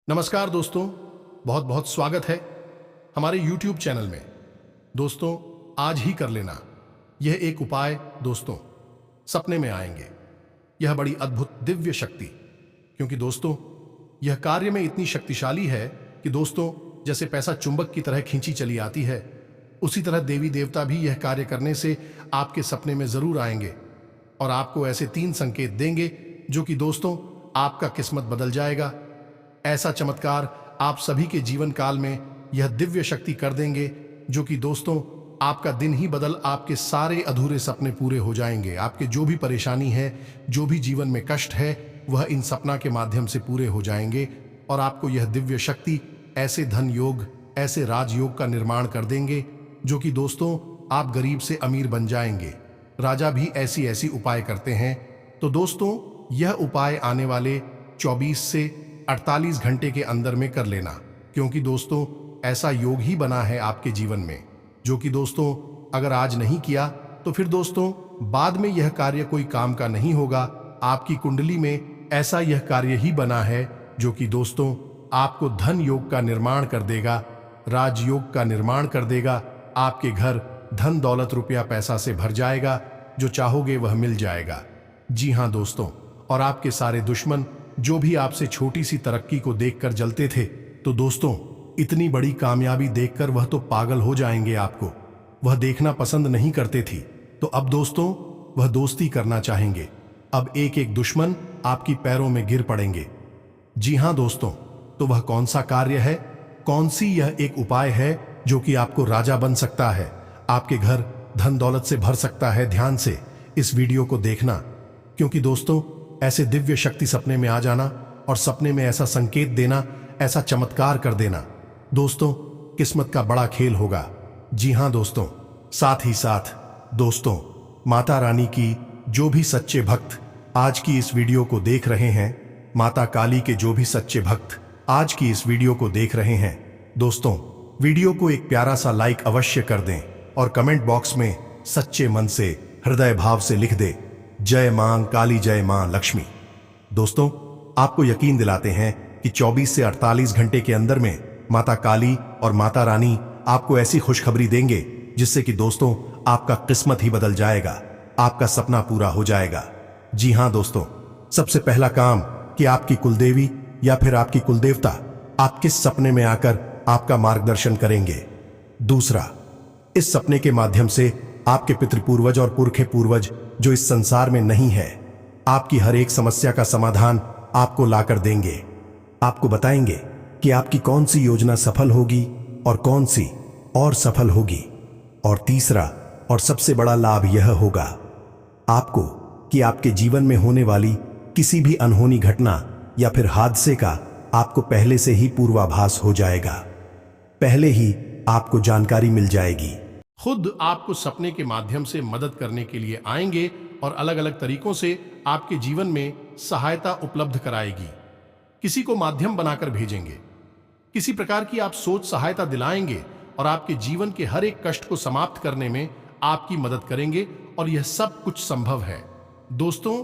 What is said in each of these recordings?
नमस्कार दोस्तों, बहुत बहुत स्वागत है हमारे YouTube चैनल में। दोस्तों, आज ही कर लेना यह एक उपाय। दोस्तों, सपने में आएंगे यह बड़ी अद्भुत दिव्य शक्ति, क्योंकि दोस्तों यह कार्य में इतनी शक्तिशाली है कि दोस्तों जैसे पैसा चुंबक की तरह खींची चली आती है, उसी तरह देवी देवता भी यह कार्य करने से आपके सपने में जरूर आएंगे और आपको ऐसे 3 संकेत देंगे जो कि दोस्तों आपका किस्मत बदल जाएगा। ऐसा चमत्कार आप सभी के जीवन काल में यह दिव्य शक्ति कर देंगे जो कि दोस्तों आपका दिन ही बदल आपके सारे अधूरे सपने पूरे हो जाएंगे। आपके जो भी परेशानी है, जो भी जीवन में कष्ट है, वह इन सपना के माध्यम से पूरे हो जाएंगे और आपको यह दिव्य शक्ति ऐसे धन योग, ऐसे राजयोग का निर्माण कर देंगे जो कि दोस्तों आप गरीब से अमीर बन जाएंगे। राजा भी ऐसी ऐसी उपाय करते हैं। तो दोस्तों यह उपाय आने वाले 24 से 48 घंटे के अंदर में कर लेना, क्योंकि दोस्तों ऐसा योग ही बना है आपके जीवन में जो कि दोस्तों अगर आज नहीं किया तो फिर दोस्तों बाद में यह कार्य कोई काम का नहीं होगा। आपकी कुंडली में ऐसा यह कार्य ही बना है जो कि दोस्तों आपको धन योग का निर्माण कर देगा, राजयोग का निर्माण कर देगा। आपके घर धन दौलत रुपया पैसा से भर जाएगा, जो चाहोगे वह मिल जाएगा। जी हाँ दोस्तों, और आपके सारे दुश्मन जो भी आपसे छोटी सी तरक्की को देखकर जलते थे, तो दोस्तों इतनी बड़ी कामयाबी देखकर वह तो पागल हो जाएंगे। आपको वह देखना पसंद नहीं करते थी, तो अब दोस्तों वह दोस्ती करना चाहेंगे। अब एक एक दुश्मन आपकी पैरों में गिर पड़ेंगे। जी हाँ दोस्तों, तो वह कौन सा कार्य है, कौन सी यह एक उपाय है जो कि आपको राजा बन सकता है, आपके घर धन दौलत से भर सकता है। ध्यान से इस वीडियो को देखना, क्योंकि दोस्तों ऐसे दिव्य शक्ति सपने में आ जाना और सपने में ऐसा संकेत देना, ऐसा चमत्कार कर देना, दोस्तों किस्मत का बड़ा खेल होगा। जी हाँ दोस्तों, साथ ही साथ दोस्तों माता रानी की जो भी सच्चे भक्त आज की इस वीडियो को देख रहे हैं, माता काली के जो भी सच्चे भक्त आज की इस वीडियो को देख रहे हैं, दोस्तों वीडियो को एक प्यारा सा लाइक अवश्य कर दें और कमेंट बॉक्स में सच्चे मन से हृदय भाव से लिख दे, जय मां काली, जय मां लक्ष्मी। दोस्तों आपको यकीन दिलाते हैं कि 24 से 48 घंटे के अंदर में माता काली और माता रानी आपको ऐसी खुशखबरी देंगे जिससे कि दोस्तों आपका किस्मत ही बदल जाएगा, आपका सपना पूरा हो जाएगा। जी हां दोस्तों, सबसे पहला काम कि आपकी कुलदेवी या फिर आपकी कुलदेवता आपके सपने में आकर आपका मार्गदर्शन करेंगे। दूसरा, इस सपने के माध्यम से आपके पितृपूर्वज और पुरखे पूर्वज जो इस संसार में नहीं है, आपकी हर एक समस्या का समाधान आपको लाकर देंगे। आपको बताएंगे कि आपकी कौन सी योजना सफल होगी और कौन सी और सफल होगी। और तीसरा और सबसे बड़ा लाभ यह होगा आपको कि आपके जीवन में होने वाली किसी भी अनहोनी घटना या फिर हादसे का आपको पहले से ही पूर्वाभास हो जाएगा, पहले ही आपको जानकारी मिल जाएगी। खुद आपको सपने के माध्यम से मदद करने के लिए आएंगे और अलग अलग तरीकों से आपके जीवन में सहायता उपलब्ध कराएगी। किसी को माध्यम बनाकर भेजेंगे, किसी प्रकार की आप सोच सहायता दिलाएंगे और आपके जीवन के हर एक कष्ट को समाप्त करने में आपकी मदद करेंगे। और यह सब कुछ संभव है दोस्तों,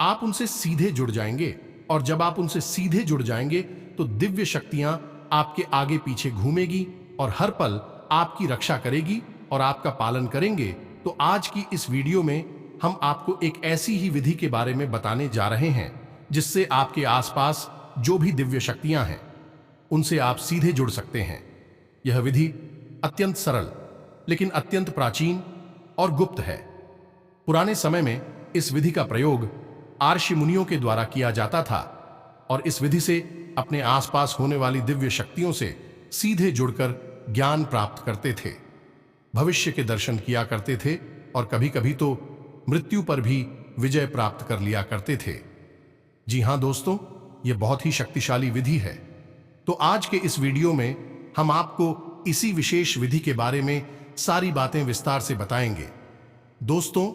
आप उनसे सीधे जुड़ जाएंगे और जब आप उनसे सीधे जुड़ जाएंगे तो दिव्य शक्तियां आपके आगे पीछे घूमेगी और हर पल आपकी रक्षा करेगी और आपका पालन करेंगे। तो आज की इस वीडियो में हम आपको एक ऐसी ही विधि के बारे में बताने जा रहे हैं जिससे आपके आसपास जो भी दिव्य शक्तियां हैं उनसे आप सीधे जुड़ सकते हैं। यह विधि अत्यंत सरल लेकिन अत्यंत प्राचीन और गुप्त है। पुराने समय में इस विधि का प्रयोग आर्षि मुनियों के द्वारा किया जाता था और इस विधि से अपने आसपास होने वाली दिव्य शक्तियों से सीधे जुड़कर ज्ञान प्राप्त करते थे, भविष्य के दर्शन किया करते थे और कभी कभी तो मृत्यु पर भी विजय प्राप्त कर लिया करते थे। जी हां दोस्तों, यह बहुत ही शक्तिशाली विधि है। तो आज के इस वीडियो में हम आपको इसी विशेष विधि के बारे में सारी बातें विस्तार से बताएंगे। दोस्तों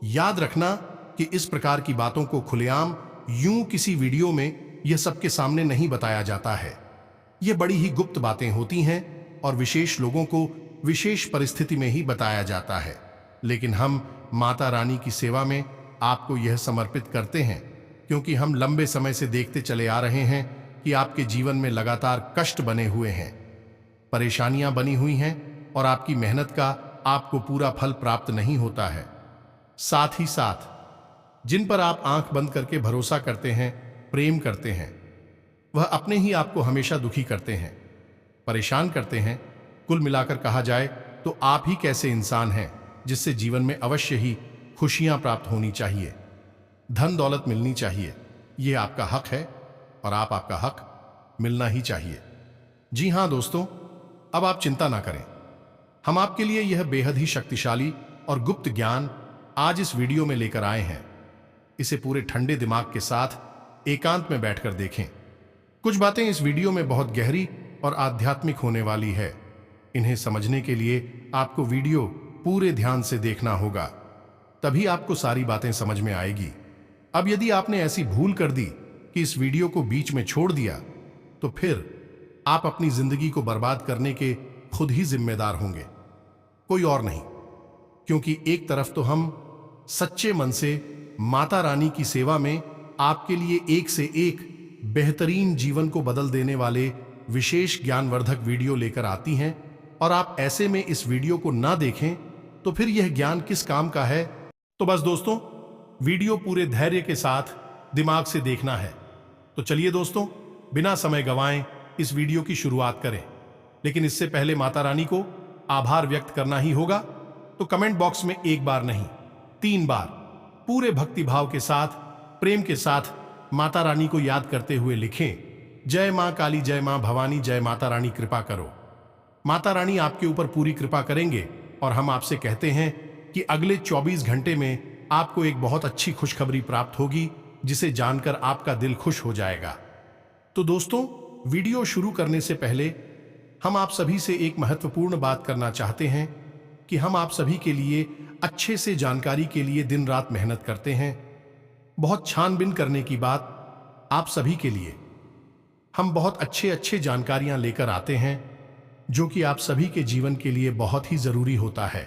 याद रखना कि इस प्रकार की बातों को खुलेआम यूं किसी वीडियो में यह सबके सामने नहीं बताया जाता है। यह बड़ी ही गुप्त बातें होती हैं और विशेष लोगों को विशेष परिस्थिति में ही बताया जाता है। लेकिन हम माता रानी की सेवा में आपको यह समर्पित करते हैं, क्योंकि हम लंबे समय से देखते चले आ रहे हैं कि आपके जीवन में लगातार कष्ट बने हुए हैं, परेशानियां बनी हुई हैं और आपकी मेहनत का आपको पूरा फल प्राप्त नहीं होता है। साथ ही साथ जिन पर आप आंख बंद करके भरोसा करते हैं, प्रेम करते हैं, वह अपने ही आपको हमेशा दुखी करते हैं, परेशान करते हैं। कुल मिलाकर कहा जाए तो आप ही कैसे इंसान हैं जिससे जीवन में अवश्य ही खुशियां प्राप्त होनी चाहिए, धन दौलत मिलनी चाहिए। यह आपका हक है और आपका हक मिलना ही चाहिए। जी हां दोस्तों, अब आप चिंता ना करें। हम आपके लिए यह बेहद ही शक्तिशाली और गुप्त ज्ञान आज इस वीडियो में लेकर आए हैं। इसे पूरे ठंडे दिमाग के साथ एकांत में बैठकर देखें। कुछ बातें इस वीडियो में बहुत गहरी और आध्यात्मिक होने वाली है। इन्हें समझने के लिए आपको वीडियो पूरे ध्यान से देखना होगा, तभी आपको सारी बातें समझ में आएगी। अब यदि आपने ऐसी भूल कर दी कि इस वीडियो को बीच में छोड़ दिया, तो फिर आप अपनी जिंदगी को बर्बाद करने के खुद ही जिम्मेदार होंगे, कोई और नहीं। क्योंकि एक तरफ तो हम सच्चे मन से माता रानी की सेवा में आपके लिए एक से एक बेहतरीन जीवन को बदल देने वाले विशेष ज्ञानवर्धक वीडियो लेकर आती हैं, और आप ऐसे में इस वीडियो को ना देखें तो फिर यह ज्ञान किस काम का है। तो बस दोस्तों, वीडियो पूरे धैर्य के साथ दिमाग से देखना है। तो चलिए दोस्तों, बिना समय गंवाएं इस वीडियो की शुरुआत करें। लेकिन इससे पहले माता रानी को आभार व्यक्त करना ही होगा। तो कमेंट बॉक्स में एक बार नहीं, 3 बार पूरे भक्ति भाव के साथ, प्रेम के साथ माता रानी को याद करते हुए लिखें, जय मां काली, जय मां भवानी, जय माता रानी कृपा करो। माता रानी आपके ऊपर पूरी कृपा करेंगे और हम आपसे कहते हैं कि अगले 24 घंटे में आपको एक बहुत अच्छी खुशखबरी प्राप्त होगी, जिसे जानकर आपका दिल खुश हो जाएगा। तो दोस्तों, वीडियो शुरू करने से पहले हम आप सभी से एक महत्वपूर्ण बात करना चाहते हैं कि हम आप सभी के लिए अच्छे से जानकारी के लिए दिन रात मेहनत करते हैं। बहुत छानबीन करने की बात आप सभी के लिए हम बहुत अच्छे जानकारियां लेकर आते हैं, जो कि आप सभी के जीवन के लिए बहुत ही जरूरी होता है।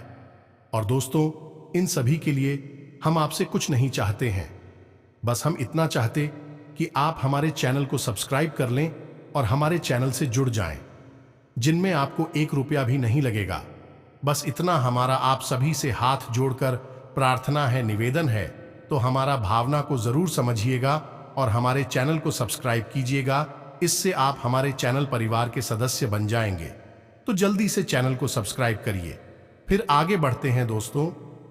और दोस्तों, इन सभी के लिए हम आपसे कुछ नहीं चाहते हैं, बस हम इतना चाहते कि आप हमारे चैनल को सब्सक्राइब कर लें और हमारे चैनल से जुड़ जाएं, जिनमें आपको 1 रुपया भी नहीं लगेगा। बस इतना हमारा आप सभी से हाथ जोड़कर प्रार्थना है, निवेदन है। तो हमारा भावना को जरूर समझिएगा और हमारे चैनल को सब्सक्राइब कीजिएगा। इससे आप हमारे चैनल परिवार के सदस्य बन जाएंगे। तो जल्दी से चैनल को सब्सक्राइब करिए। फिर आगे बढ़ते हैं दोस्तों।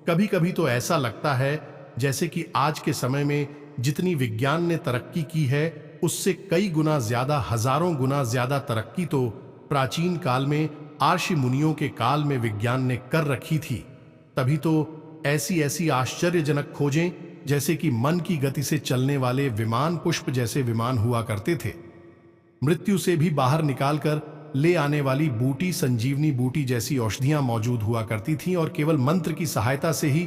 कभी कभी तो ऐसा लगता है जैसे कि आज के समय में जितनी विज्ञान ने तरक्की की है, उससे कई गुना ज्यादा, हजारों गुना ज्यादा तरक्की तो प्राचीन काल में आर्षि मुनियों के काल में विज्ञान ने कर रखी थी। तभी तो ऐसी आश्चर्यजनक खोजें, जैसे कि मन की गति से चलने वाले विमान, पुष्प जैसे विमान हुआ करते थे। मृत्यु से भी बाहर निकालकर ले आने वाली बूटी, संजीवनी बूटी जैसी औषधियां मौजूद हुआ करती थीं, और केवल मंत्र की सहायता से ही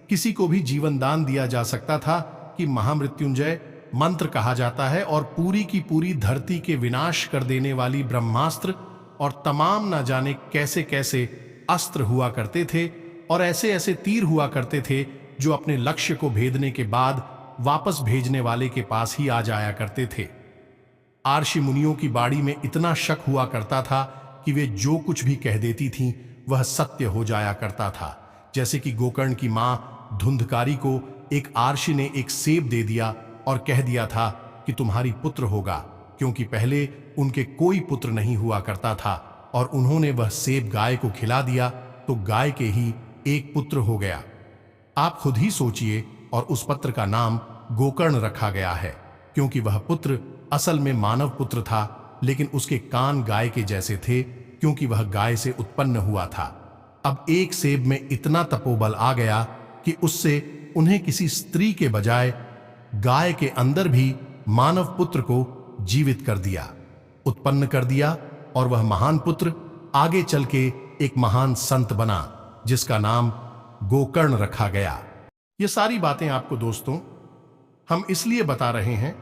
किसी को भी जीवन दान दिया जा सकता था, कि महामृत्युंजय मंत्र कहा जाता है। और पूरी की पूरी धरती के विनाश कर देने वाली ब्रह्मास्त्र और तमाम ना जाने कैसे कैसे अस्त्र हुआ करते थे, और ऐसे तीर हुआ करते थे जो अपने लक्ष्य को भेदने के बाद वापस भेजने वाले के पास ही आ जाया करते थे। आर्षि मुनियों की बाड़ी में इतना शक हुआ करता था कि वे जो कुछ भी कह देती थीं वह सत्य हो जाया करता था। जैसे कि गोकर्ण की मां धुंधकारी को एक आर्षि ने एक सेब दे दिया और कह दिया था कि तुम्हारी पुत्र होगा, क्योंकि पहले उनके कोई पुत्र नहीं हुआ करता था, और उन्होंने वह सेब गाय को खिला दिया तो गाय के ही एक पुत्र हो गया। आप खुद ही सोचिए, और उस पुत्र का नाम गोकर्ण रखा गया है, क्योंकि वह पुत्र असल में मानव पुत्र था, लेकिन उसके कान गाय के जैसे थे, क्योंकि वह गाय से उत्पन्न हुआ था। अब एक सेब में इतना तपोबल आ गया कि उससे उन्हें किसी स्त्री के बजाय गाय के अंदर भी मानव पुत्र को जीवित कर दिया, उत्पन्न कर दिया, और वह महान पुत्र आगे चल के एक महान संत बना, जिसका नाम गोकर्ण रखा गया। ये सारी बातें आपको दोस्तों हम इसलिए बता रहे हैं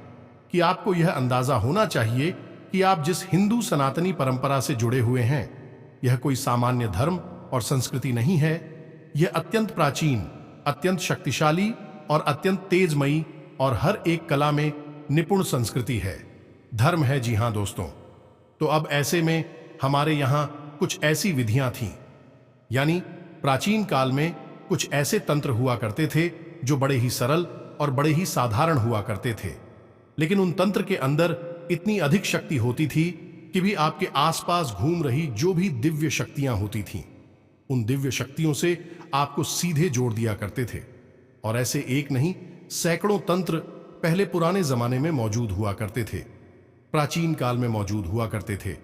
कि आपको यह अंदाजा होना चाहिए कि आप जिस हिंदू सनातनी परंपरा से जुड़े हुए हैं, यह कोई सामान्य धर्म और संस्कृति नहीं है। यह अत्यंत प्राचीन, अत्यंत शक्तिशाली और अत्यंत तेजमयी और हर एक कला में निपुण संस्कृति है। धर्म है। जी हाँ दोस्तों, तो अब ऐसे में हमारे यहाँ कुछ ऐसी विधियां थीं, यानी प्राचीन काल में कुछ ऐसे तंत्र हुआ करते थे जो बड़े ही सरल और बड़े ही साधारण हुआ करते थे, लेकिन उन तंत्र के अंदर इतनी अधिक शक्ति होती थी कि भी आपके आसपास घूम रही जो भी दिव्य शक्तियां होती थीं, उन दिव्य शक्तियों से आपको सीधे जोड़ दिया करते थे। और ऐसे एक नहीं, सैकड़ों तंत्र पहले पुराने जमाने में मौजूद हुआ करते थे, प्राचीन काल में मौजूद हुआ करते थे।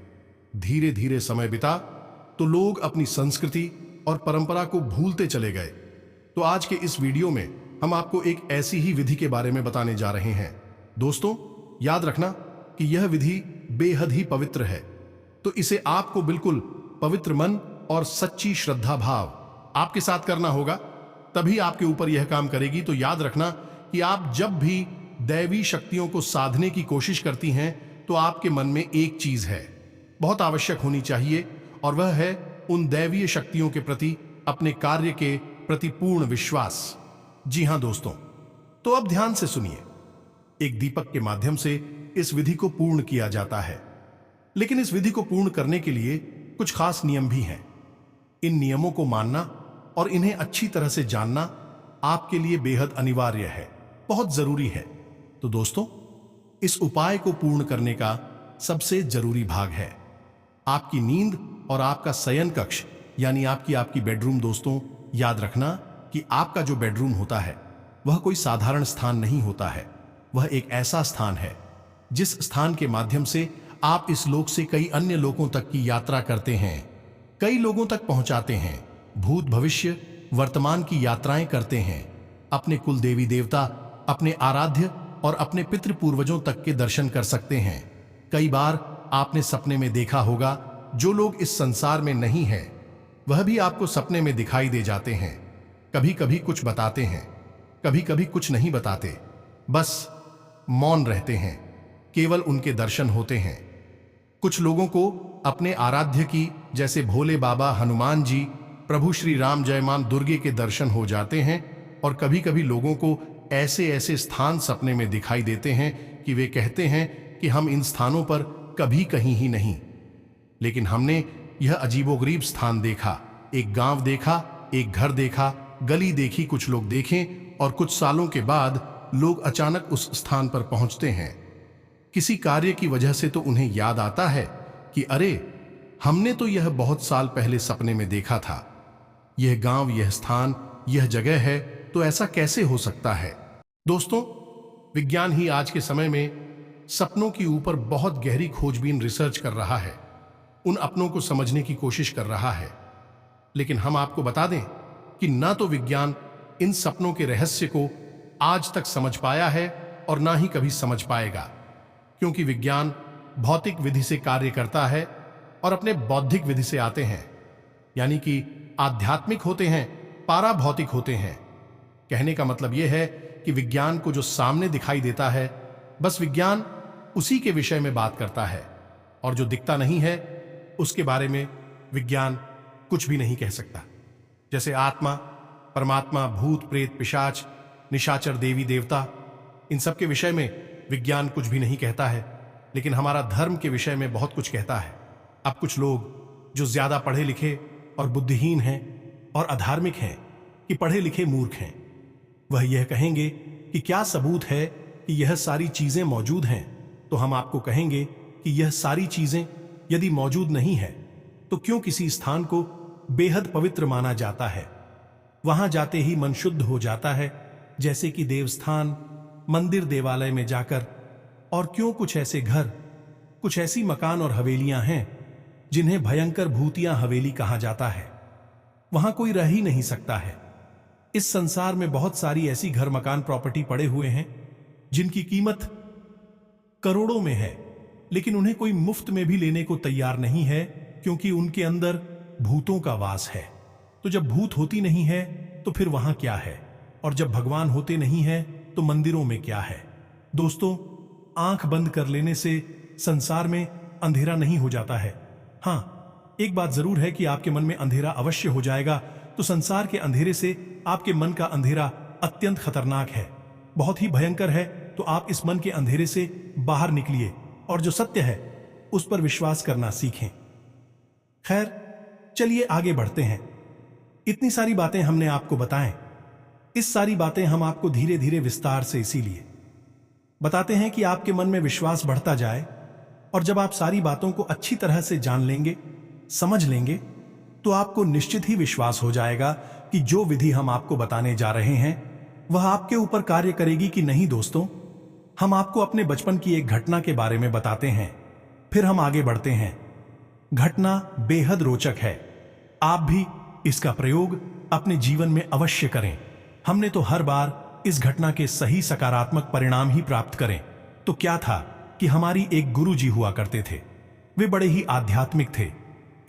धीरे धीरे समय बिता तो लोग अपनी संस्कृति और परंपरा को भूलते चले गए। तो आज के इस वीडियो में हम आपको एक ऐसी ही विधि के बारे में बताने जा रहे हैं। दोस्तों, याद रखना कि यह विधि बेहद ही पवित्र है, तो इसे आपको बिल्कुल पवित्र मन और सच्ची श्रद्धा भाव आपके साथ करना होगा, तभी आपके ऊपर यह काम करेगी। तो याद रखना कि आप जब भी दैवी शक्तियों को साधने की कोशिश करती हैं तो आपके मन में एक चीज है, बहुत आवश्यक होनी चाहिए, और वह है उन दैवीय शक्तियों के प्रति अपने कार्य के प्रति पूर्ण विश्वास। जी हां दोस्तों, तो अब ध्यान से सुनिए। एक दीपक के माध्यम से इस विधि को पूर्ण किया जाता है, लेकिन इस विधि को पूर्ण करने के लिए कुछ खास नियम भी हैं। इन नियमों को मानना और इन्हें अच्छी तरह से जानना आपके लिए बेहद अनिवार्य है, बहुत जरूरी है। तो दोस्तों, इस उपाय को पूर्ण करने का सबसे जरूरी भाग है आपकी नींद और आपका शयन कक्ष, यानी आपकी बेडरूम। दोस्तों, याद रखना कि आपका जो बेडरूम होता है वह कोई साधारण स्थान नहीं होता है, वह एक ऐसा स्थान है जिस स्थान के माध्यम से आप इस लोक से कई अन्य लोकों तक की यात्रा करते हैं, कई लोगों तक पहुंचाते हैं, भूत भविष्य वर्तमान की यात्राएं करते हैं, अपने कुल देवी देवता, अपने आराध्य और अपने पितृ पूर्वजों तक के दर्शन कर सकते हैं। कई बार आपने सपने में देखा होगा जो लोग इस संसार में नहीं हैं वह भी आपको सपने में दिखाई दे जाते हैं। कभी कभी कुछ बताते हैं, कभी कभी कुछ नहीं बताते, बस मौन रहते हैं, केवल उनके दर्शन होते हैं। कुछ लोगों को अपने आराध्य की, जैसे भोले बाबा, हनुमान जी, प्रभु श्री राम, जय मां दुर्गे के दर्शन हो जाते हैं। और कभी कभी लोगों को ऐसे ऐसे स्थान सपने में दिखाई देते हैं कि वे कहते हैं कि हम इन स्थानों पर कभी कहीं ही नहीं, लेकिन हमने यह अजीबोगरीब स्थान देखा, एक गांव देखा, एक घर देखा, गली देखी, कुछ लोग देखें, और कुछ सालों के बाद लोग अचानक उस स्थान पर पहुंचते हैं। किसी कार्य की वजह से तो उन्हें याद आता है कि अरे, हमने तो यह बहुत साल पहले सपने में देखा था, यह गांव, यह स्थान, यह जगह है, तो ऐसा कैसे हो सकता है। दोस्तों, विज्ञान ही आज के समय में सपनों के ऊपर बहुत गहरी खोजबीन रिसर्च कर रहा है, उन अपनों को समझने की कोशिश कर रहा है। लेकिन हम आपको बता दें कि ना तो विज्ञान इन सपनों के रहस्य को आज तक समझ पाया है और ना ही कभी समझ पाएगा, क्योंकि विज्ञान भौतिक विधि से कार्य करता है और अपने बौद्धिक विधि से आते हैं, यानी कि आध्यात्मिक होते हैं, पाराभौतिक होते हैं। कहने का मतलब यह है कि विज्ञान को जो सामने दिखाई देता है, बस विज्ञान उसी के विषय में बात करता है, और जो दिखता नहीं है उसके बारे में विज्ञान कुछ भी नहीं कह सकता। जैसे आत्मा, परमात्मा, भूत प्रेत, पिशाच, निशाचर, देवी देवता, इन सब के विषय में विज्ञान कुछ भी नहीं कहता है, लेकिन हमारा धर्म के विषय में बहुत कुछ कहता है। अब कुछ लोग जो ज्यादा पढ़े लिखे और बुद्धिहीन हैं और अधार्मिक हैं कि पढ़े लिखे मूर्ख हैं, वह यह कहेंगे कि क्या सबूत है कि यह सारी चीजें मौजूद हैं। तो हम आपको कहेंगे कि यह सारी चीजें यदि मौजूद नहीं है तो क्यों किसी स्थान को बेहद पवित्र माना जाता है, वहां जाते ही मन शुद्ध हो जाता है, जैसे कि देवस्थान, मंदिर, देवालय में जाकर। और क्यों कुछ ऐसे घर, कुछ ऐसी मकान और हवेलियां हैं जिन्हें भयंकर भूतिया हवेली कहा जाता है, वहां कोई रह ही नहीं सकता है। इस संसार में बहुत सारी ऐसी घर, मकान, प्रॉपर्टी पड़े हुए हैं जिनकी कीमत करोड़ों में है, लेकिन उन्हें कोई मुफ्त में भी लेने को तैयार नहीं है, क्योंकि उनके अंदर भूतों का वास है। तो जब भूत होती नहीं है तो फिर वहां क्या है, और जब भगवान होते नहीं है तो मंदिरों में क्या है। दोस्तों, आंख बंद कर लेने से संसार में अंधेरा नहीं हो जाता है। हां, एक बात जरूर है कि आपके मन में अंधेरा अवश्य हो जाएगा। तो संसार के अंधेरे से आपके मन का अंधेरा अत्यंत खतरनाक है, बहुत ही भयंकर है। तो आप इस मन के अंधेरे से बाहर निकलिए, और जो सत्य है उस पर विश्वास करना सीखें। खैर, चलिए आगे बढ़ते हैं। इतनी सारी बातें हमने आपको बताएं। इस सारी बातें हम आपको धीरे धीरे विस्तार से इसीलिए बताते हैं कि आपके मन में विश्वास बढ़ता जाए, और जब आप सारी बातों को अच्छी तरह से जान लेंगे, समझ लेंगे, तो आपको निश्चित ही विश्वास हो जाएगा कि जो विधि हम आपको बताने जा रहे हैं वह आपके ऊपर कार्य करेगी कि नहीं। दोस्तों, हम आपको अपने बचपन की एक घटना के बारे में बताते हैं, फिर हम आगे बढ़ते हैं। घटना बेहद रोचक है। आप भी इसका प्रयोग अपने जीवन में अवश्य करें। हमने तो हर बार इस घटना के सही सकारात्मक परिणाम ही प्राप्त करें। तो क्या था कि हमारी एक गुरुजी हुआ करते थे। वे बड़े ही आध्यात्मिक थे।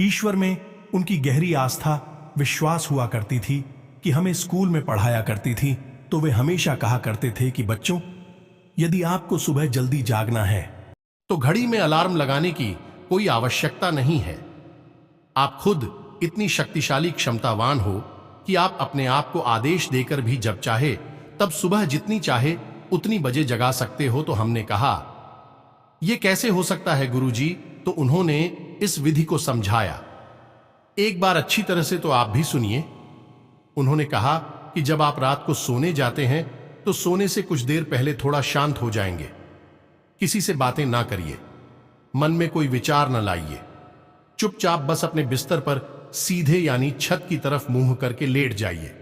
ईश्वर में उनकी गहरी आस्था, विश्वास हुआ करती थी कि हमें स्कूल में पढ़ाया करती थी। तो वे हमेशा कहा करते थे कि बच्चों, यदि आपको सुबह जल्दी जागना है तो घड़ी में अलार्म लगाने की कोई आवश्यकता नहीं है। आप खुद इतनी शक्तिशाली क्षमतावान हो कि आप अपने आप को आदेश देकर भी जब चाहे तब सुबह जितनी चाहे उतनी बजे जगा सकते हो। तो हमने कहा, यह कैसे हो सकता है गुरुजी? तो उन्होंने इस विधि को समझाया। एक बार अच्छी तरह से तो आप भी सुनिए। उन्होंने कहा कि जब आप रात को सोने जाते हैं तो सोने से कुछ देर पहले थोड़ा शांत हो जाएंगे। किसी से बातें ना करिए, मन में कोई विचार न लाइए। चुपचाप बस अपने बिस्तर पर सीधे यानी छत की तरफ मुंह करके लेट जाइए,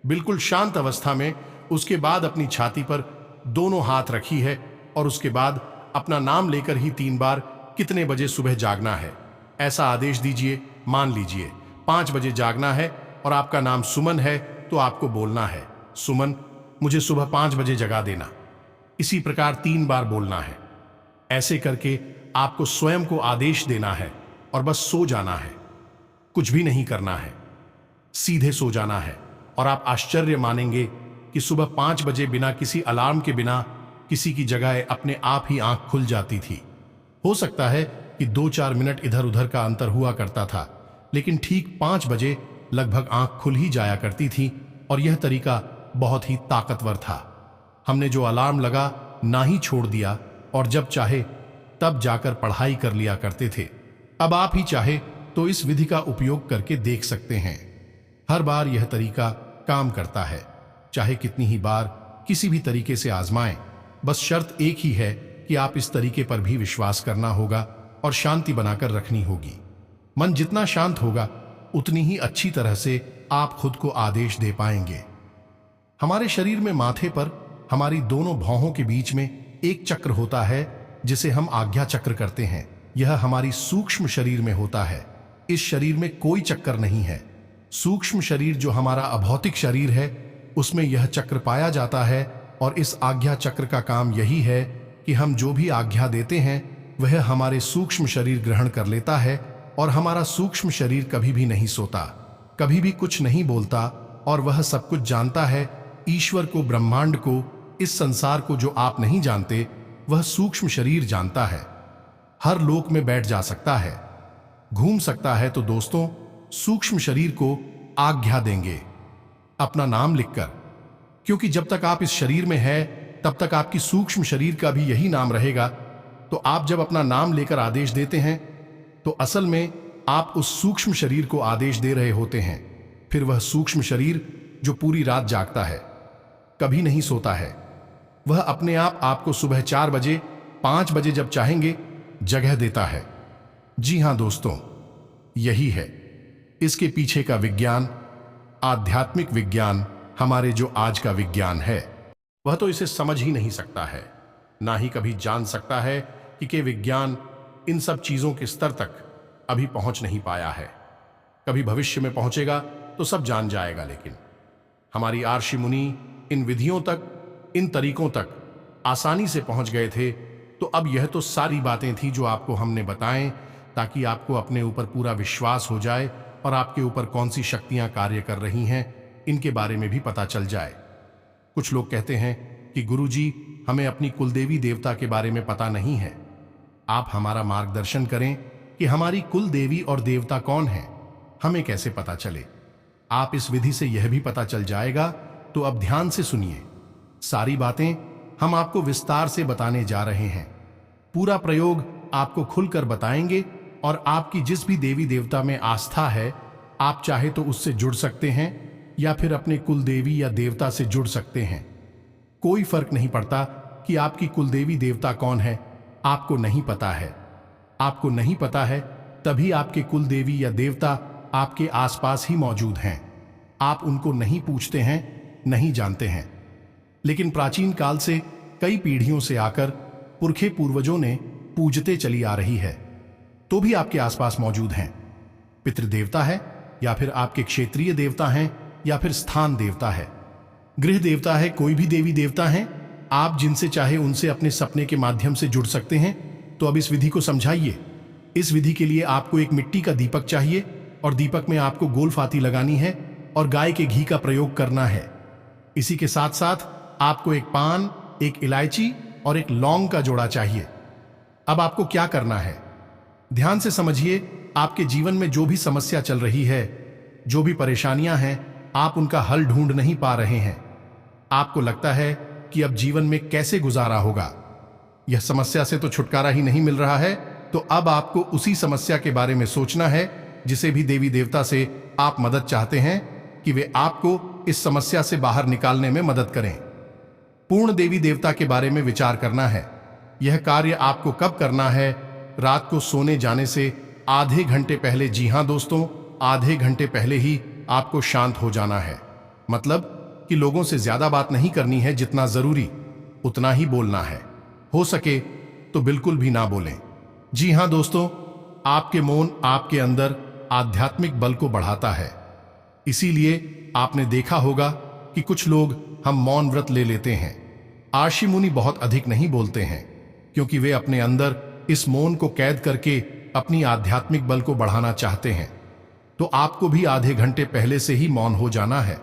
बिल्कुल शांत अवस्था में। उसके बाद अपनी छाती पर दोनों हाथ रखी है और उसके बाद अपना नाम लेकर ही 3 बार कितने बजे सुबह जागना है ऐसा आदेश दीजिए। मान लीजिए 5 बजे जागना है और आपका नाम सुमन है, तो आपको बोलना है, सुमन, मुझे सुबह 5 बजे जगा देना। इसी प्रकार 3 बार बोलना है। ऐसे करके आपको स्वयं को आदेश देना है और बस सो जाना है। कुछ भी नहीं करना है, सीधे सो जाना है। और आप आश्चर्य मानेंगे कि सुबह 5 बजे बिना किसी अलार्म के, बिना किसी की जगह अपने आप ही आंख खुल जाती थी। हो सकता है कि 2-4 मिनट इधर उधर का अंतर हुआ करता था, लेकिन ठीक 5 बजे लगभग आंख खुल ही जाया करती थी। और यह तरीका बहुत ही ताकतवर था। हमने जो अलार्म लगा ना ही छोड़ दिया और जब चाहे तब जाकर पढ़ाई कर लिया करते थे। अब आप ही चाहे तो इस विधि का उपयोग करके देख सकते हैं। हर बार यह तरीका काम करता है, चाहे कितनी ही बार किसी भी तरीके से आजमाएं। बस शर्त एक ही है कि आप इस तरीके पर भी विश्वास करना होगा और शांति बनाकर रखनी होगी। मन जितना शांत होगा उतनी ही अच्छी तरह से आप खुद को आदेश दे पाएंगे। हमारे शरीर में माथे पर हमारी दोनों भौहों के बीच में एक चक्र होता है जिसे हम आज्ञा चक्र करते हैं। यह हमारी सूक्ष्म शरीर में होता है। इस शरीर में कोई चक्कर नहीं है। सूक्ष्म शरीर जो हमारा अभौतिक शरीर है उसमें यह चक्र पाया जाता है। और इस आज्ञा चक्र का काम यही है कि हम जो भी आज्ञा देते हैं वह हमारे सूक्ष्म शरीर ग्रहण कर लेता है। और हमारा सूक्ष्म शरीर कभी भी नहीं सोता, कभी भी कुछ नहीं बोलता, और वह सब कुछ जानता है। ईश्वर को, ब्रह्मांड को, इस संसार को जो आप नहीं जानते वह सूक्ष्म शरीर जानता है। हर लोक में बैठ जा सकता है, घूम सकता है। तो दोस्तों, सूक्ष्म शरीर को आज्ञा देंगे अपना नाम लिखकर, क्योंकि जब तक आप इस शरीर में है तब तक आपकी सूक्ष्म शरीर का भी यही नाम रहेगा। तो आप जब अपना नाम लेकर आदेश देते हैं तो असल में आप उस सूक्ष्म शरीर को आदेश दे रहे होते हैं। फिर वह सूक्ष्म शरीर जो पूरी रात जागता है, कभी नहीं सोता है, वह अपने आप आपको सुबह 4 बजे, 5 बजे जब चाहेंगे जगह देता है। जी हां दोस्तों, यही है इसके पीछे का विज्ञान, आध्यात्मिक विज्ञान। हमारे जो आज का विज्ञान है वह तो इसे समझ ही नहीं सकता है, ना ही कभी जान सकता है कि विज्ञान इन सब चीजों के स्तर तक अभी पहुंच नहीं पाया है। कभी भविष्य में पहुंचेगा तो सब जान जाएगा। लेकिन हमारी आर्षि मुनि इन विधियों तक, इन तरीकों तक आसानी से पहुंच गए थे। तो अब यह तो सारी बातें थी जो आपको हमने बताएं, ताकि आपको अपने ऊपर पूरा विश्वास हो जाए और आपके ऊपर कौन सी शक्तियां कार्य कर रही हैं इनके बारे में भी पता चल जाए। कुछ लोग कहते हैं कि गुरुजी, हमें अपनी कुलदेवी देवता के बारे में पता नहीं है। आप हमारा मार्गदर्शन करें कि हमारी कुल देवी और देवता कौन है, हमें कैसे पता चले। आप इस विधि से यह भी पता चल जाएगा। तो अब ध्यान से सुनिए, सारी बातें हम आपको विस्तार से बताने जा रहे हैं। पूरा प्रयोग आपको खुलकर बताएंगे और आपकी जिस भी देवी देवता में आस्था है, आप चाहे तो उससे जुड़ सकते हैं या फिर अपने कुल देवी या देवता से जुड़ सकते हैं। कोई फर्क नहीं पड़ता कि आपकी कुल देवी देवता कौन है, आपको नहीं पता है। आपको नहीं पता है तभी आपके कुल देवी या देवता आपके आसपास ही मौजूद हैं। आप उनको नहीं पूछते हैं, नहीं जानते हैं। लेकिन प्राचीन काल से कई पीढ़ियों से आकर पुरखे पूर्वजों ने पूजते चली आ रही है, तो भी आपके आसपास मौजूद हैं। पितृदेवता है या फिर आपके क्षेत्रीय देवता हैं या फिर स्थान देवता है, गृह देवता है, कोई भी देवी देवता हैं, आप जिनसे चाहे उनसे अपने सपने के माध्यम से जुड़ सकते हैं। तो अब इस विधि को समझाइए। इस विधि के लिए आपको एक मिट्टी का दीपक चाहिए और दीपक में आपको गोल फाती लगानी है और गाय के घी का प्रयोग करना है। इसी के साथ साथ आपको एक पान, एक इलायची और एक लौंग का जोड़ा चाहिए। अब आपको क्या करना है, ध्यान से समझिए। आपके जीवन में जो भी समस्या चल रही है, जो भी परेशानियां हैं, आप उनका हल ढूंढ नहीं पा रहे हैं। आपको लगता है कि अब जीवन में कैसे गुजारा होगा, यह समस्या से तो छुटकारा ही नहीं मिल रहा है। तो अब आपको उसी समस्या के बारे में सोचना है जिसे भी देवी देवता से आप मदद चाहते हैं कि वे आपको इस समस्या से बाहर निकालने में मदद करें। पूर्ण देवी देवता के बारे में विचार करना है। यह कार्य आपको कब करना है, रात को सोने जाने से आधे घंटे पहले। जी हां दोस्तों, आधे घंटे पहले ही आपको शांत हो जाना है। मतलब कि लोगों से ज्यादा बात नहीं करनी है, जितना जरूरी उतना ही बोलना है। हो सके तो बिल्कुल भी ना बोलें। जी हां दोस्तों, आपके मौन आपके अंदर आध्यात्मिक बल को बढ़ाता है। इसीलिए आपने देखा होगा कि कुछ लोग हम मौन व्रत ले लेते हैं। आर्षि मुनि बहुत अधिक नहीं बोलते हैं क्योंकि वे अपने अंदर इस मौन को कैद करके अपनी आध्यात्मिक बल को बढ़ाना चाहते हैं। तो आपको भी आधे घंटे पहले से ही मौन हो जाना है।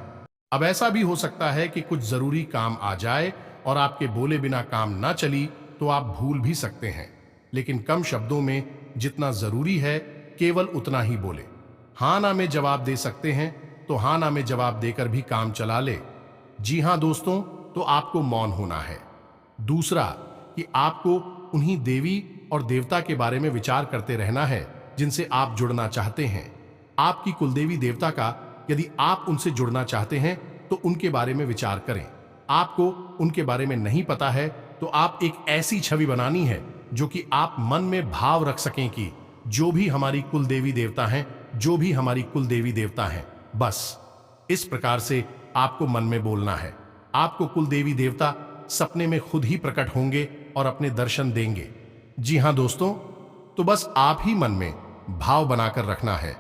अब ऐसा भी हो सकता है कि कुछ जरूरी काम आ जाए और आपके बोले बिना काम ना चली, तो आप भूल भी सकते हैं। लेकिन कम शब्दों में जितना जरूरी है केवल उतना ही बोले। हाँ ना में जवाब दे सकते हैं तो हाँ ना में जवाब देकर भी काम चला ले। जी हां दोस्तों, तो आपको मौन होना है। दूसरा कि आपको उन्हीं देवी और देवता के बारे में विचार करते रहना है जिनसे आप जुड़ना चाहते हैं। आपकी कुलदेवी देवता का यदि आप उनसे जुड़ना चाहते हैं तो उनके बारे में विचार करें। आपको उनके बारे में नहीं पता है तो आप एक ऐसी छवि बनानी है जो कि आप मन में भाव रख सकें कि जो भी हमारी कुल देवी देवता हैं, जो भी हमारी कुल देवी देवता हैं, बस इस प्रकार से आपको मन में बोलना है। आपको कुल देवी देवता सपने में खुद ही प्रकट होंगे और अपने दर्शन देंगे। जी हां दोस्तों, तो बस आप ही मन में भाव बनाकर रखना है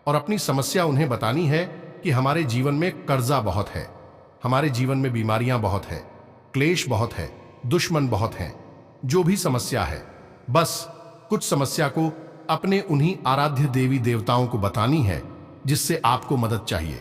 और अपनी समस्या उन्हें बतानी है कि हमारे जीवन में कर्जा बहुत है, हमारे जीवन में बीमारियां बहुत है, क्लेश बहुत है, दुश्मन बहुत हैं। जो भी समस्या है, बस कुछ समस्या को अपने उन्हीं आराध्य देवी देवताओं को बतानी है जिससे आपको मदद चाहिए।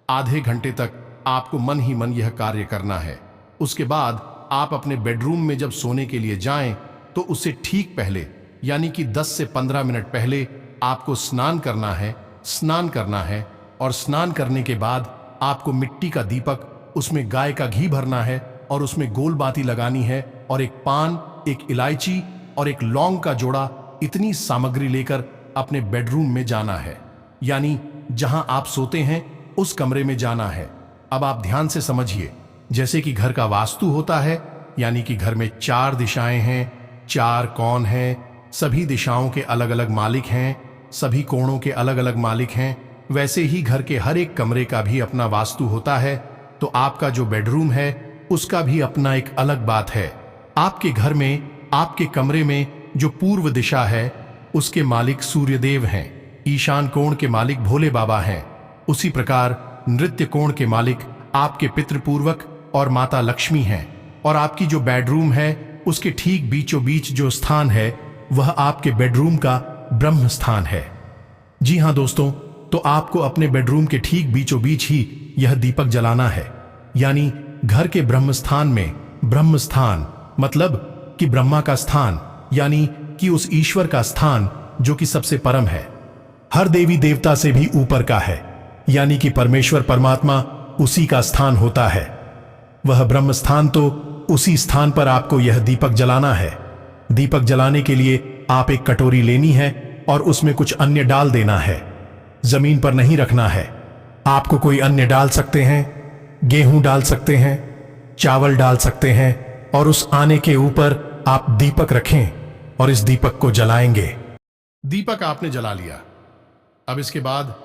आधे घंटे तक आपको मन ही मन यह कार्य करना है। उसके बाद आप अपने बेडरूम में जब सोने के लिए जाएं तो उससे ठीक पहले यानी कि 10 से 15 मिनट पहले आपको स्नान करना है। स्नान करना है और स्नान करने के बाद आपको मिट्टी का दीपक, उसमें गाय का घी भरना है और उसमें गोल बाती लगानी है और एक पान, एक इलायची और एक लौंग का जोड़ा, इतनी सामग्री लेकर अपने बेडरूम में जाना है। यानी जहां आप सोते हैं उस कमरे में जाना है। अब आप ध्यान से समझिए, जैसे कि घर का वास्तु होता है, यानी कि घर में 4 दिशाएं हैं, 4 कोण हैं, सभी दिशाओं के अलग अलग मालिक हैं, सभी कोणों के अलग अलग मालिक हैं, वैसे ही घर के हर एक कमरे का भी अपना वास्तु होता है। तो आपका जो बेडरूम है उसका भी अपना एक अलग बात है। आपके घर में, आपके कमरे में जो पूर्व दिशा है उसके मालिक सूर्यदेव हैं, ईशान कोण के मालिक भोले बाबा हैं, उसी प्रकार नृत्य कोण के मालिक आपके पितृपूर्वक और माता लक्ष्मी हैं। और आपकी जो बेडरूम है उसके ठीक बीचों बीच जो स्थान है वह आपके बेडरूम का ब्रह्म स्थान है। जी हां दोस्तों, तो आपको अपने बेडरूम के ठीक बीचों बीच ही यह दीपक जलाना है। यानी घर के ब्रह्म स्थान में, ब्रह्म स्थान मतलब कि ब्रह्मा का स्थान, यानी कि उस ईश्वर का स्थान जो कि सबसे परम है, हर देवी देवता से भी ऊपर का है, यानी कि परमेश्वर परमात्मा उसी का स्थान होता है। वह ब्रह्म स्थान, तो उसी स्थान पर आपको यह दीपक जलाना है। दीपक जलाने के लिए आप एक कटोरी लेनी है और उसमें कुछ अन्य डाल देना है। जमीन पर नहीं रखना है। आपको कोई अन्य डाल सकते हैं, गेहूं डाल सकते हैं, चावल डाल सकते हैं और उस आने के ऊपर आप दीपक रखें और इस दीपक को जलाएंगे। दीपक आपने जला लिया। अब इसके बाद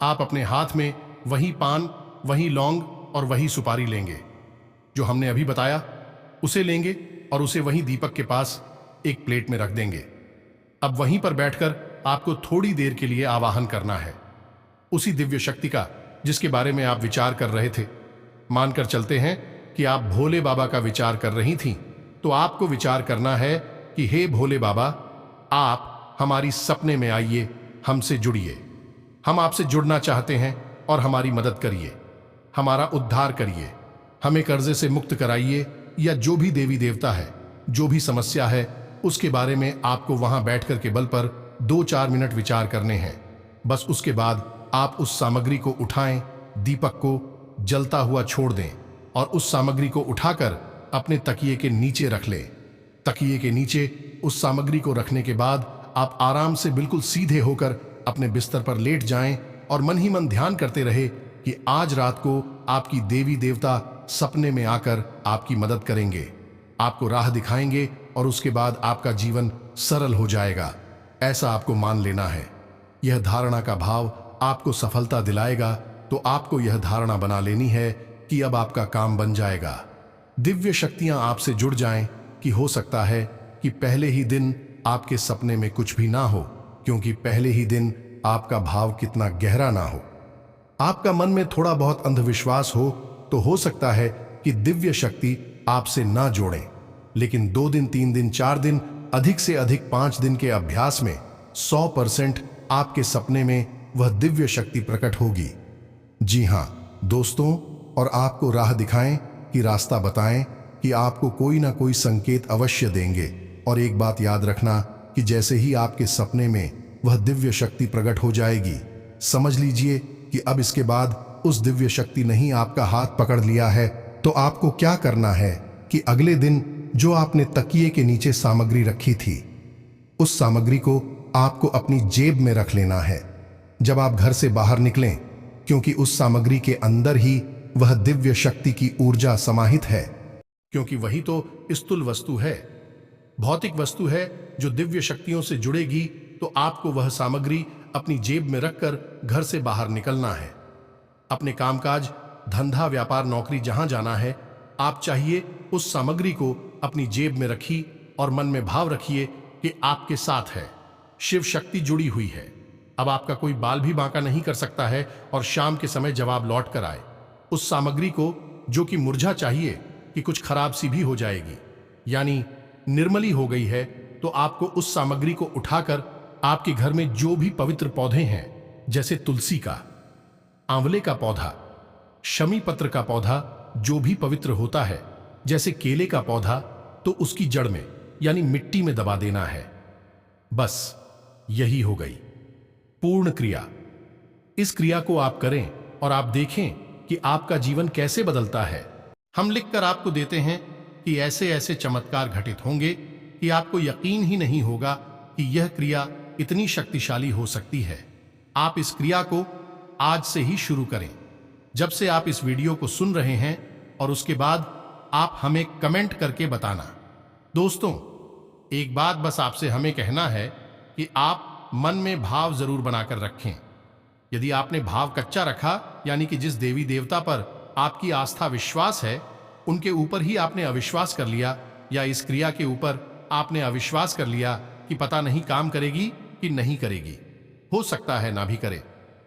आप अपने हाथ में वही पान, वही लौंग और वही सुपारी लेंगे जो हमने अभी बताया, उसे लेंगे और उसे वहीं दीपक के पास एक प्लेट में रख देंगे। अब वहीं पर बैठकर आपको थोड़ी देर के लिए आवाहन करना है उसी दिव्य शक्ति का जिसके बारे में आप विचार कर रहे थे। मानकर चलते हैं कि आप भोले बाबा का विचार कर रही थीं, तो आपको विचार करना है कि हे भोले बाबा, आप हमारी सपने में आइए, हमसे जुड़िए। हम आपसे जुड़ना चाहते हैं और हमारी मदद करिए, हमारा उद्धार करिए, हमें कर्जे से मुक्त कराइए, या जो भी देवी देवता है, जो भी समस्या है, उसके बारे में आपको वहां बैठकर के बल पर 2-4 मिनट विचार करने हैं। बस उसके बाद आप उस सामग्री को उठाएं, दीपक को जलता हुआ छोड़ दें और उस सामग्री को उठाकर अपने तकिए के नीचे रख लें। तकिए के नीचे उस सामग्री को रखने के बाद आप आराम से बिल्कुल सीधे होकर अपने बिस्तर पर लेट जाएं और मन ही मन ध्यान करते रहे कि आज रात को आपकी देवी देवता सपने में आकर आपकी मदद करेंगे, आपको राह दिखाएंगे और उसके बाद आपका जीवन सरल हो जाएगा। ऐसा आपको मान लेना है। यह धारणा का भाव आपको सफलता दिलाएगा, तो आपको यह धारणा बना लेनी है कि अब आपका काम बन जाएगा। दिव्य शक्तियां आपसे जुड़ जाएं कि हो सकता है कि पहले ही दिन आपके सपने में कुछ भी ना हो, क्योंकि पहले ही दिन आपका भाव कितना गहरा ना हो। आपका मन में थोड़ा बहुत अंधविश्वास हो तो हो सकता है कि दिव्य शक्ति आपसे ना जोड़ें, लेकिन 2 दिन, 3 दिन, 4 दिन, अधिक से अधिक 5 दिन के अभ्यास में 100% आपके सपने में वह दिव्य शक्ति प्रकट होगी। जी हां दोस्तों, और आपको राह दिखाएं कि रास्ता बताएं कि आपको कोई ना कोई संकेत अवश्य देंगे। और एक बात याद रखना कि जैसे ही आपके सपने में वह दिव्य शक्ति प्रकट हो जाएगी, समझ लीजिए कि अब इसके बाद उस दिव्य शक्ति ने ही आपका हाथ पकड़ लिया है। तो आपको क्या करना है कि अगले दिन जो आपने तकिए के नीचे सामग्री रखी थी, उस सामग्री को आपको अपनी जेब में रख लेना है जब आप घर से बाहर निकलें, क्योंकि उस सामग्री के अंदर ही वह दिव्य शक्ति की ऊर्जा समाहित है। क्योंकि वही तो स्थूल वस्तु है, भौतिक वस्तु है जो दिव्य शक्तियों से जुड़ेगी, तो आपको वह सामग्री अपनी जेब में रखकर घर से बाहर निकलना है। अपने कामकाज, धंधा, व्यापार, नौकरी जहां जाना है, आप चाहिए उस सामग्री को अपनी जेब में रखिए और मन में भाव रखिए कि आपके साथ है, शिव शक्ति जुड़ी हुई है। अब आपका कोई बाल भी बांका नहीं कर सकता है और शाम के समय जवाब लौट कर आए। उस सामग्री को जो कि मुरझा चाहिए कि कुछ खराब सी भी हो जाएगी, यानी निर्मली हो गई है, तो आपको उस सामग्री को उठाकर आपके घर में जो भी पवित्र पौधे हैं, जैसे तुलसी का, आंवले का पौधा, शमी पत्र का पौधा, जो भी पवित्र होता है, जैसे केले का पौधा, तो उसकी जड़ में यानी मिट्टी में दबा देना है। बस यही हो गई पूर्ण क्रिया। इस क्रिया को आप करें और आप देखें कि आपका जीवन कैसे बदलता है। हम लिखकर आपको देते हैं कि ऐसे ऐसे चमत्कार घटित होंगे कि आपको यकीन ही नहीं होगा कि यह क्रिया इतनी शक्तिशाली हो सकती है। आप इस क्रिया को आज से ही शुरू करें, जब से आप इस वीडियो को सुन रहे हैं, और उसके बाद आप हमें कमेंट करके बताना। दोस्तों, एक बात बस आपसे हमें कहना है कि आप मन में भाव जरूर बनाकर रखें। यदि आपने भाव कच्चा रखा, यानी कि जिस देवी देवता पर आपकी आस्था विश्वास है, उनके ऊपर ही आपने अविश्वास कर लिया, या इस क्रिया के ऊपर आपने अविश्वास कर लिया कि पता नहीं काम करेगी कि नहीं करेगी, हो सकता है ना भी करे।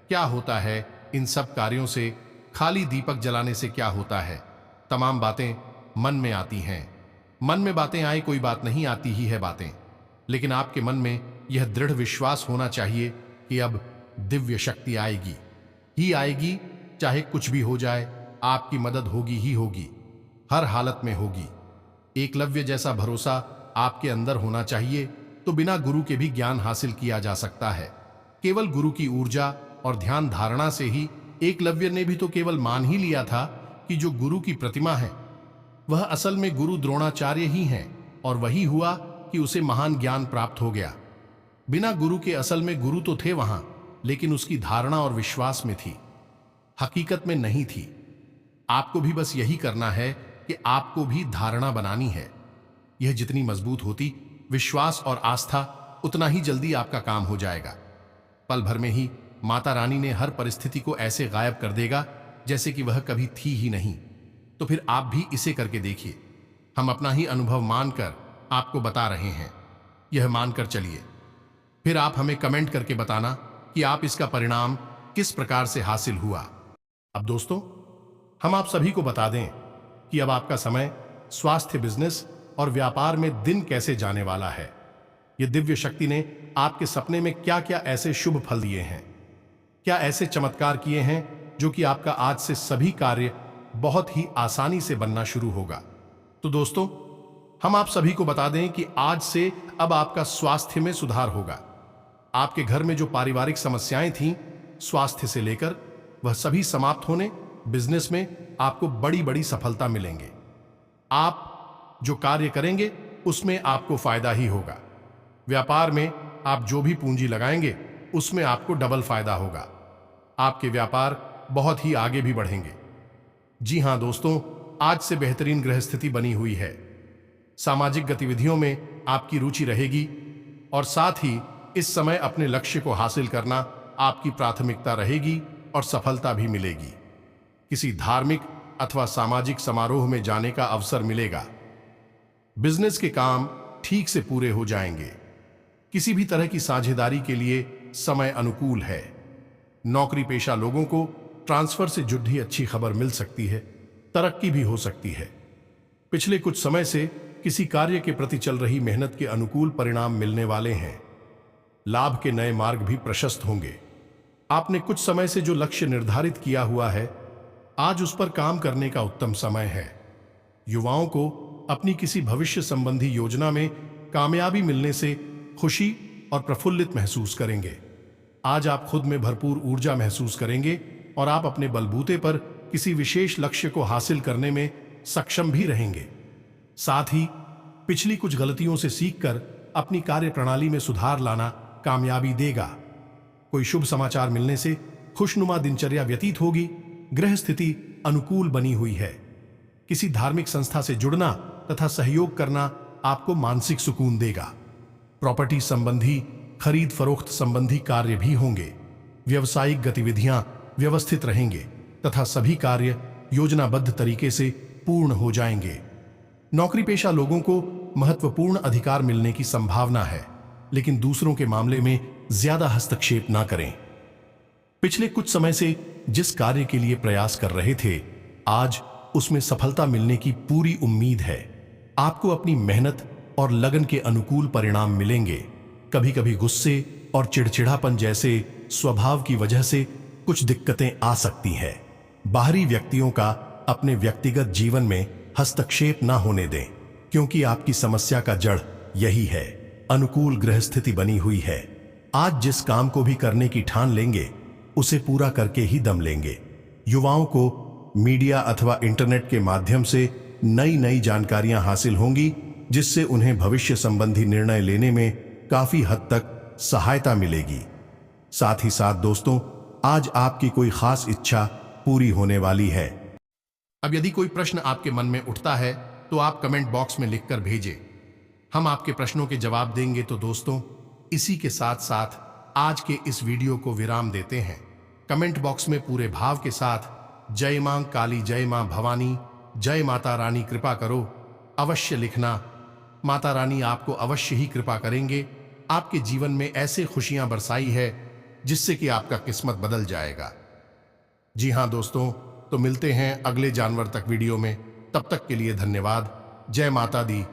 क्या होता है इन सब कार्यों से? खाली दीपक जलाने से क्या होता है? तमाम बातें मन में आती हैं। मन में बातें आए, कोई बात नहीं, आती ही है बातें, लेकिन आपके मन में यह दृढ़ विश्वास होना चाहिए कि अब दिव्य शक्ति आएगी ही आएगी, चाहे कुछ भी हो जाए, आपकी मदद होगी ही होगी, हर हालत में होगी। एकलव्य जैसा भरोसा आपके अंदर होना चाहिए, तो बिना गुरु के भी ज्ञान हासिल किया जा सकता है। केवल गुरु की ऊर्जा और ध्यान धारणा से ही एकलव्य ने भी तो केवल मान ही लिया था कि जो गुरु की प्रतिमा है वह असल में गुरु द्रोणाचार्य ही हैं, और वही हुआ कि उसे महान ज्ञान प्राप्त हो गया। बिना गुरु के, असल में गुरु तो थे वहां, लेकिन उसकी धारणा और विश्वास में थी, हकीकत में नहीं थी। आपको भी बस यही करना है कि आपको भी धारणा बनानी है। यह जितनी मजबूत होती, विश्वास और आस्था, उतना ही जल्दी आपका काम हो जाएगा। पल भर में ही माता रानी ने हर परिस्थिति को ऐसे गायब कर देगा जैसे कि वह कभी थी ही नहीं। तो फिर आप भी इसे करके देखिए। हम अपना ही अनुभव मानकर आपको बता रहे हैं, यह मानकर चलिए। फिर आप हमें कमेंट करके बताना कि आप इसका परिणाम किस प्रकार से हासिल हुआ। अब दोस्तों, हम आप सभी को बता दें कि अब आपका समय स्वास्थ्य, बिजनेस और व्यापार में दिन कैसे जाने वाला है। यह दिव्य शक्ति ने आपके सपने में क्या क्या ऐसे शुभ फल दिए हैं, क्या ऐसे चमत्कार किए हैं जो कि आपका आज से सभी कार्य बहुत ही आसानी से बनना शुरू होगा। तो दोस्तों, हम आप सभी को बता दें कि आज से अब आपका स्वास्थ्य में सुधार होगा। आपके घर में जो पारिवारिक समस्याएं थीं, स्वास्थ्य से लेकर, वह सभी समाप्त होने, बिजनेस में आपको बड़ी बड़ी सफलता मिलेंगे। आप जो कार्य करेंगे उसमें आपको फायदा ही होगा। व्यापार में आप जो भी पूंजी लगाएंगे उसमें आपको डबल फायदा होगा। आपके व्यापार बहुत ही आगे भी बढ़ेंगे। जी हां दोस्तों, आज से बेहतरीन ग्रह स्थिति बनी हुई है। सामाजिक गतिविधियों में आपकी रुचि रहेगी और साथ ही इस समय अपने लक्ष्य को हासिल करना आपकी प्राथमिकता रहेगी और सफलता भी मिलेगी। किसी धार्मिक अथवा सामाजिक समारोह में जाने का अवसर मिलेगा। बिजनेस के काम ठीक से पूरे हो जाएंगे। किसी भी तरह की साझेदारी के लिए समय अनुकूल है। नौकरी पेशा लोगों को ट्रांसफर से जुड़ी अच्छी खबर मिल सकती है, तरक्की भी हो सकती है। पिछले कुछ समय से किसी कार्य के प्रति चल रही मेहनत के अनुकूल परिणाम मिलने वाले हैं। लाभ के नए मार्ग भी प्रशस्त होंगे। आपने कुछ समय से जो लक्ष्य निर्धारित किया हुआ है, आज उस पर काम करने का उत्तम समय है। युवाओं को अपनी किसी भविष्य संबंधी योजना में कामयाबी मिलने से खुशी और प्रफुल्लित महसूस करेंगे। आज आप खुद में भरपूर ऊर्जा महसूस करेंगे और आप अपने बलबूते पर किसी विशेष लक्ष्य को हासिल करने में सक्षम भी रहेंगे। साथ ही पिछली कुछ गलतियों से सीखकर अपनी कार्य प्रणाली में सुधार लाना कामयाबी देगा। कोई शुभ समाचार मिलने से खुशनुमा दिनचर्या व्यतीत होगी। ग्रह स्थिति अनुकूल बनी हुई है। किसी धार्मिक संस्था से जुड़ना तथा सहयोग करना आपको मानसिक सुकून देगा। प्रॉपर्टी संबंधी, खरीद फरोख्त संबंधी कार्य भी होंगे। व्यवसायिक गतिविधियां व्यवस्थित रहेंगे तथा सभी कार्य योजनाबद्ध तरीके से पूर्ण हो जाएंगे। नौकरी पेशा लोगों को महत्वपूर्ण अधिकार मिलने की संभावना है, लेकिन दूसरों के मामले में ज्यादा हस्तक्षेप ना करें। पिछले कुछ समय से जिस कार्य के लिए प्रयास कर रहे थे, आज उसमें सफलता मिलने की पूरी उम्मीद है। आपको अपनी मेहनत और लगन के अनुकूल परिणाम मिलेंगे। कभी कभी गुस्से और चिड़चिड़ापन जैसे स्वभाव की वजह से कुछ दिक्कतें आ सकती हैं। बाहरी व्यक्तियों का अपने व्यक्तिगत जीवन में हस्तक्षेप ना होने दें, क्योंकि आपकी समस्या का जड़ यही है। अनुकूल ग्रह स्थिति बनी हुई है। आज जिस काम को भी करने की ठान लेंगे, उसे पूरा करके ही दम लेंगे। युवाओं को मीडिया अथवा इंटरनेट के माध्यम से नई नई जानकारियां हासिल होंगी, जिससे उन्हें भविष्य संबंधी निर्णय लेने में काफी हद तक सहायता मिलेगी। साथ ही साथ दोस्तों, आज आपकी कोई खास इच्छा पूरी होने वाली है। अब यदि कोई प्रश्न आपके मन में उठता है तो आप कमेंट बॉक्स में लिखकर भेजें। हम आपके प्रश्नों के जवाब देंगे। तो दोस्तों, इसी के साथ साथ आज के इस वीडियो को विराम देते हैं। कमेंट बॉक्स में पूरे भाव के साथ जय मां काली, जय मां भवानी, जय माता रानी कृपा करो अवश्य लिखना। माता रानी आपको अवश्य ही कृपा करेंगे। आपके जीवन में ऐसे खुशियां बरसाई है जिससे कि आपका किस्मत बदल जाएगा। जी हां दोस्तों, तो मिलते हैं अगले जानवर तक वीडियो में। तब तक के लिए धन्यवाद। जय माता दी।